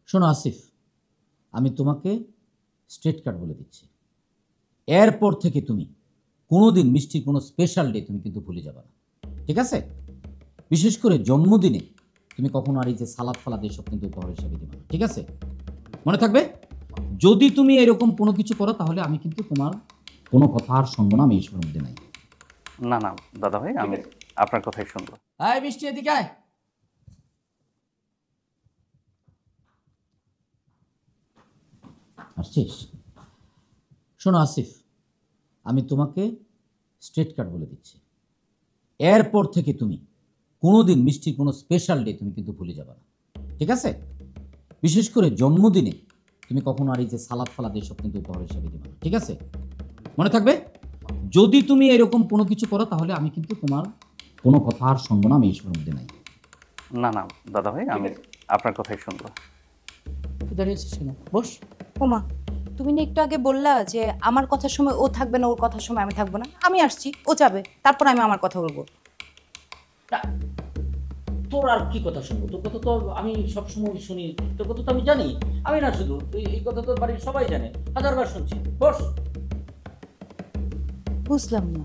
শোনো আসিফ, আমি তোমাকে স্ট্রেট কাট বলে দিচ্ছি, এরপর থেকে তুমি কোনোদিন মিষ্টির কোনো স্পেশাল ডে তুমি কিন্তু ভুলে যাবে না, ঠিক আছে? বিশেষ করে জন্মদিনে তুমি কখনো আর এই যে সালাদ ফালাদ এসব কিন্তু উপহার হিসাবে দিবে না, ঠিক আছে? মনে থাকবে, যদি তুমি এরকম কোনো কিছু করো তাহলে আমি কিন্তু তোমার কোনো কথা আর শুনবো না, আমি এইসবের মধ্যে নাই। না না দাদা ভাই, আমি আপনার কথাই শুনবো। আয় মিষ্টি, এদিকে আয়। আসছিস? শোনো আসিফ, আমি তোমাকে স্ট্রেট কাট বলে দিচ্ছি, এরপর থেকে তুমি কোনোদিন মিষ্টির কোনো স্পেশাল ডে তুমি কিন্তু ভুলে যাবে না, ঠিক আছে? বিশেষ করে জন্মদিনে তুমি কখনো আর এই যে সালাদ ফালাদ এসব কিন্তু উপহার হিসাবে দিবে না, ঠিক আছে? মনে থাকবে, যদি তুমি এরকম কোনো কিছু করো তাহলে আমি কিন্তু তোমার কোনো কথা আর শুনবো না, আমি এইসবের মধ্যে নাই। না না দাদা ভাই, আমি আপনার কথাই শুনবো। দাঁড়িয়েছিস কেন? বস। ওমা, তুমি না একটু আগে বললা যে আমার কথার সময় ও থাকবে না, ওর কথার সময় আমি থাকবো না। আমি আসছি, ও যাবে, তারপর আমি আমার কথা বলবো। তোর আর কি কথা শুনবো? তোর কথা তো আমি সবসময় শুনি, তোর কথা তো আমি জানি। আমি না শুধু, এই কথা তো বাড়ির সবাই জানে, হাজারবার শুনছি। বস। বুঝলাম না।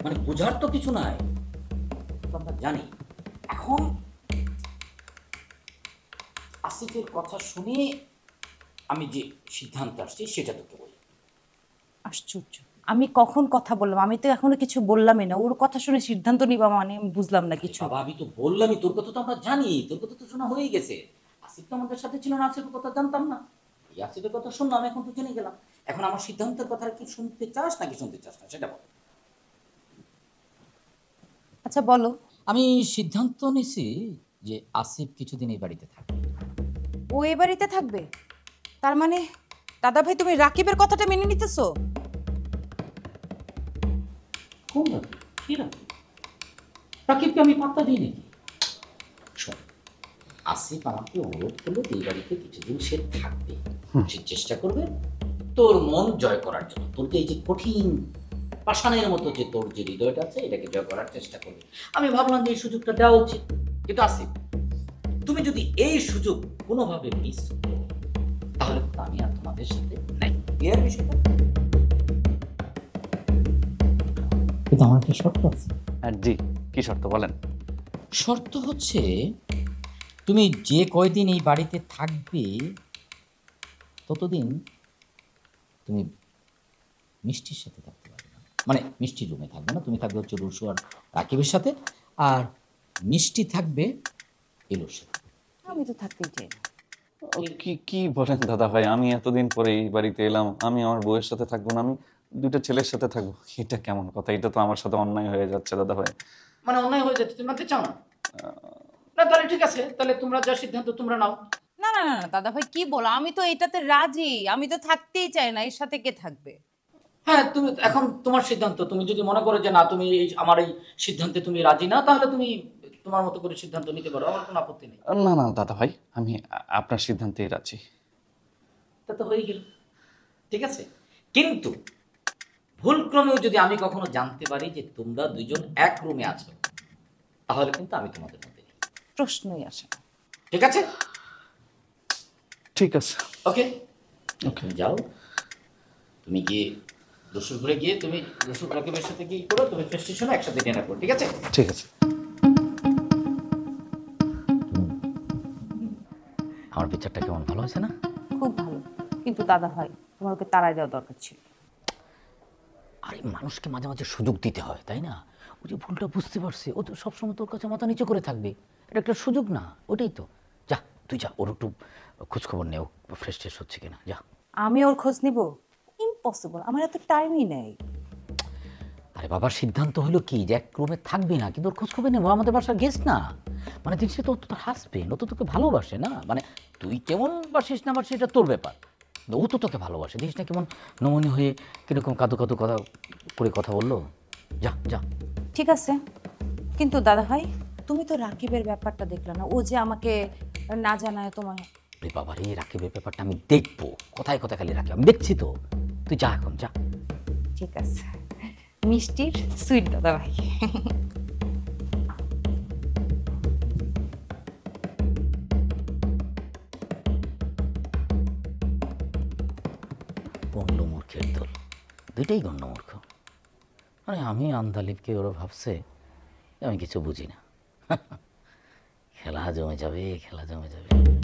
মানে বোঝার তো কিছু নাই, আমরা জানি। এখন আসিফের কথা শুনে আমি যে সিদ্ধান্ত আসছি সেটা তোকে বলি। আশ্চর্য, আমি কখন কথা বললাম? আমি তো এখনো কিছু বললামই না। ওর কথা শুনে সিদ্ধান্ত নিবা মানে আমি বুঝলাম না কিছু। বাবা, আমি তো বললামই, তোর কথা তো আমরা জানি, তোর কথা তো শোনা হয়ে গেছে। আসিফ তো আমাদের সাথে ছিল না, আসিফের কথা জানতাম না। এই আসিফের কথা শুনলাম, এখন তো জেনে গেলাম। এখন আমার সিদ্ধান্তের কথা কি শুনতে চাস নাকি শুনতে চাস না সেটা বল। আচ্ছা বলো। আমি সিদ্ধান্ত নিছি যে আসিফ কিছুদিন এই বাড়িতে থাকবে। ও এ বাড়িতে থাকবে? তার মানে দাদা ভাই তুমি রাকিবের কথাটা মেনে নিতেছো? কোন রাকিব? কি রাকিব? রাকিবকে আমি পাত্তা দিই নাকি? শোন, আসিফ আমাকে অনুরোধ করলো এই বাড়িতে কিছুদিন সে থাকবে, সে চেষ্টা করবে তোর মন জয় করার জন্য। তোর যে এই যে কঠিন পাষাণের মতো যে তোর যে হৃদয়টা আছে এটাকে জয় করার চেষ্টা করবে। আমি ভাবলাম যে এই সুযোগটা দেওয়া উচিত। কিন্তু আসিফ, তুমি যদি এই সুযোগ কোনোভাবে মিস করো তাহলে তো আমি আর তোমাদের সাথে নাই। এর বিষয়টা কিন্তু আমার একটা শর্ত আছে। জি, কি শর্ত বলেন? শর্ত হচ্ছে তুমি যে কয়দিন এই বাড়িতে থাকবে ততদিন তুমি মিষ্টির সাথে থাকতে পারবে না। মানে মিষ্টির রুমে থাকবে না, তুমি থাকবে হচ্ছে রুশু আর রাকিবের সাথে, আর মিষ্টি থাকবে এলোর সাথে। আমি তো থাকতেই চাই না। কি কি বলেন দাদা ভাই? আমি এতদিন পরে এই বাড়িতে এলাম, আমি আমার বউয়ের সাথে থাকবো না, আমি দুইটা ছেলের সাথে থাকবো? এটা কেমন কথা? এটা তো আমার সাথে অন্যায় হয়ে যাচ্ছে দাদা ভাই। মানে অন্যায় হয়ে যাচ্ছে, তুমি মানতে চাও না? না তাহলে ঠিক আছে, তাহলে তোমরা যা সিদ্ধান্ত তোমরা নাও। না না না দাদা ভাই কি বলো, আমি তো এটাতে রাজি। আমি তো থাকতেই চাই না, এর সাথে কে থাকবে? হ্যাঁ, তুমি এখন তোমার সিদ্ধান্ত। তুমি যদি মনে করো যে না তুমি আমার এই সিদ্ধান্তে তুমি রাজি না, তাহলে তুমি তোমার মতো করে সিদ্ধান্ত নিতে পারো, আমার কোনো আপত্তি নেই। না না দাদা ভাই, আমি আপনার সিদ্ধান্তেই রাজি। তা তো হয়ে গেল, ঠিক আছে। কিন্তু ভুলক্রমেও যদি আমি কখনো জানতে পারি যে তোমরা দুজন এক রুমে আছো তাহলে কিন্তু আমি তোমাদের মধ্যে নেই। প্রশ্নই আসে না। ঠিক আছে? ঠিক আছে। ওকে ওকে, তুমি যাও, তুমি গিয়ে রসুল ঘুরে গিয়ে তুমি রসুল রাকিবের সাথে কি করো, তুমি ফ্রেশ হো, একসাথে ডিনার করো, ঠিক আছে? ঠিক আছে। আমার বিচারটা কেমন, ভালো হয়েছে না? খুব ভালো। কিন্তু দাদা ভাই তোমার ওকে তাড়াই দেওয়া দরকার ছিল। আরে মানুষকে মাঝে মাঝে সুযোগ দিতে হয়, তাই না? ও যে ভুলটা বুঝতে পারছে, ও তো সবসময় তোর কাছে মাথা নিচু করে থাকবে, এটা একটা সুযোগ না? ওটাই তো। যা তুই যা, ওর একটু খোঁজখবর নে, ও ফ্রেশ ট্রেশ হচ্ছে কিনা, যা। আমি ওর খোঁজ নিব? ইম্পসিবল, আমার এত টাইমই নেই। আরে বাবার সিদ্ধান্ত হলো কি যে এক রুমে থাকবি না, কিন্তু ওর খোঁজখবর নেবো, আমাদের বাসার গেস্ট না। মানে জিনিসটা তো তোর হাসবেন্ড, ও তো তোকে ভালোবাসে না। মানে তুই কেমন বাসিস না বাসিস এটা তোর ব্যাপার, ও তো তোকে ভালোবাসে। দেখিস না কেমন নমনীয় হয়ে কিরকম কাদু কাদু কথা করে কথা বললো। যা যা। ঠিক আছে, কিন্তু দাদা ভাই তুমি তো রাকিবের ব্যাপারটা দেখলে না? ও যে আমাকে না জানায় তোমার। রে বাবা রে, রাকিবের ব্যাপারটা আমি দেখবো, কোথায় কোথায় খালি রাকিব, আমি দেখছি তো। তুই যা এখন, যা। ঠিক আছে, মিষ্টির সুইট দাদা ভাই। পণ্ড মূর্খের দল, দুইটাই গণ্য মূর্খ। আরে আমি আন্দালিবকে ওরা ভাবছে আমি কিছু বুঝি না। খেলা জমে যাবে, খেলা জমে যাবে।